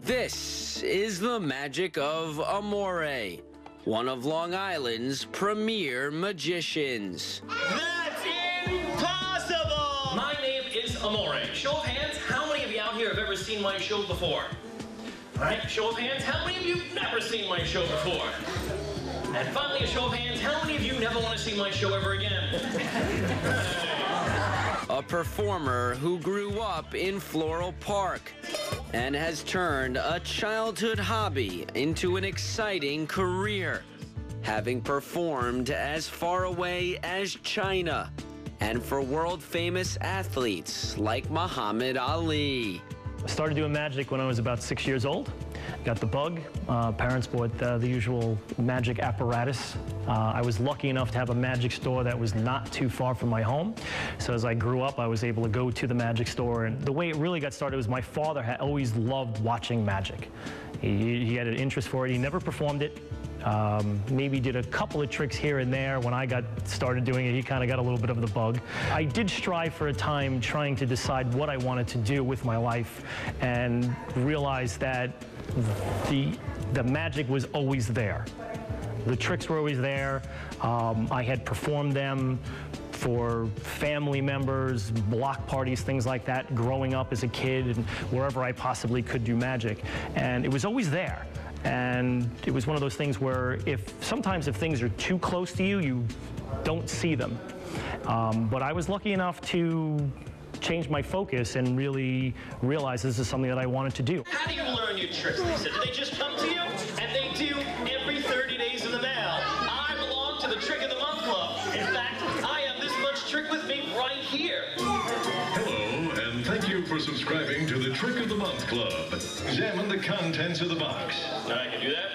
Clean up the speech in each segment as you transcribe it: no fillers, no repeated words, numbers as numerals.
This is the Magic of Amore, one of Long Island's premier magicians. That's impossible! My name is Amore. Show of hands, how many of you out here have ever seen my show before? All right, show of hands, how many of you have never seen my show before? And finally, a show of hands, how many of you never want to see my show ever again? A performer who grew up in Floral Park and has turned a childhood hobby into an exciting career, having performed as far away as China and for world-famous athletes like Muhammad Ali. I started doing magic when I was about 6 years old. Got the bug. Parents bought the usual magic apparatus. I was lucky enough to have a magic store that was not too far from my home. So as I grew up, I was able to go to the magic store. And the way it really got started was my father had always loved watching magic. He had an interest for it. He never performed it. Maybe did a couple of tricks here and there. When I got started doing it, he kind of got a little bit of the bug. I did strive for a time trying to decide what I wanted to do with my life and realized that the magic was always there. The tricks were always there. I had performed them for family members, block parties, things like that, growing up as a kid and wherever I possibly could do magic. And it was always there. And it was one of those things where sometimes if things are too close to you, you don't see them. But I was lucky enough to change my focus and really realize this is something that I wanted to do. How do you learn your tricks, Lisa? Do they just come to you? And they do every 30 days in the mail. I belong to the Trick of the Month Club. In fact, I have this much trick with me right here. Hello, and thank you for subscribing to the Trick of the Month Club. Examine the contents of the box. I can do that.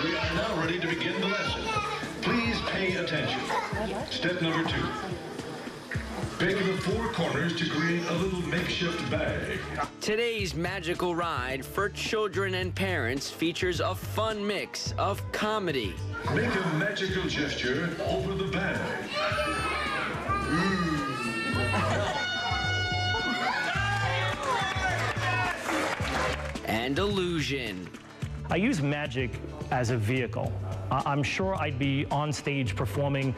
We are now ready to begin the lesson. Please pay attention. Step number 2. Pick the 4 corners to create a little makeshift bag. Today's magical ride for children and parents features a fun mix of comedy. Make a magical gesture over the bag. And illusion. I use magic as a vehicle. I'm sure I'd be on stage performing,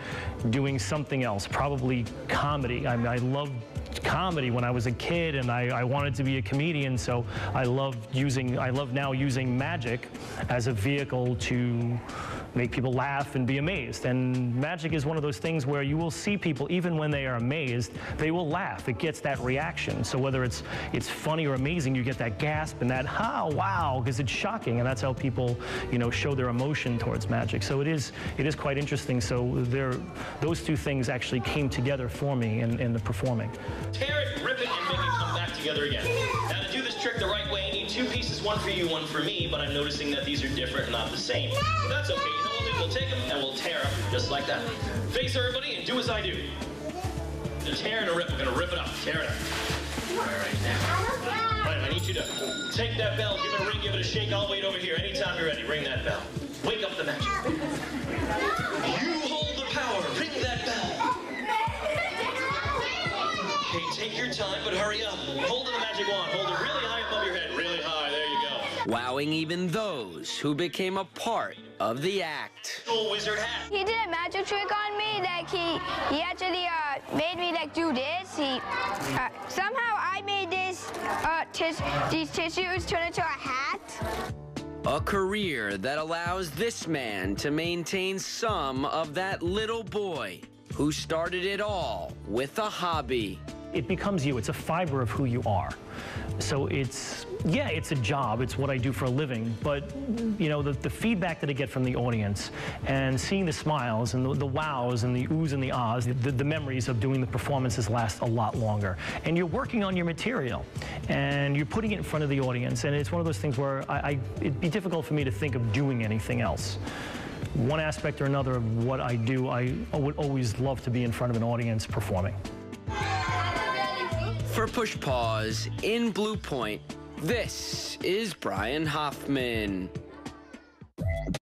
doing something else, probably comedy. I mean, I loved comedy when I was a kid, and I wanted to be a comedian, so I love now using magic as a vehicle to make people laugh and be amazed. And magic is one of those things where you will see people, even when they are amazed, they will laugh. It gets that reaction. So whether it's funny or amazing, you get that gasp and that, "Ah, wow," because it's shocking, and that's how people, show their emotion towards magic. So it is quite interesting. So those two things actually came together for me in the performing. Tear it, rip it, and make it come back together again. Now, to do this trick the right way, you need 2 pieces, one for you, one for me, but I'm noticing that these are different, not the same. But that's okay. You know what we'll do? We'll take them and we'll tear them, just like that. Face everybody and do as I do. A tear and a rip. We're going to rip it up. Tear it up. All right, now. Right, I need you to take that bell, give it a ring, give it a shake. I'll wait over here. Anytime you're ready, ring that bell. Wake up the magic. You hold the power. Ring that bell. Okay, take your time, but hurry up. Hold the magic wand. Hold it really high above your head. Really high. There you go. Wowing even those who became a part of the act. Old wizard hat. He did a magic trick on me. Like he actually made me do this. Somehow I made these tissues turn into a hat. A career that allows this man to maintain some of that little boy who started it all with a hobby. It becomes you. It's a fiber of who you are. So it's a job. It's what I do for a living. But, the feedback that I get from the audience and seeing the smiles and the wows and the oohs and the ahs, the memories of doing the performances last a lot longer. And you're working on your material and you're putting it in front of the audience. And it's one of those things where it'd be difficult for me to think of doing anything else. One aspect or another of what I do, I would always love to be in front of an audience performing. for Push Pause in Blue Point, this is Brian Hoffman.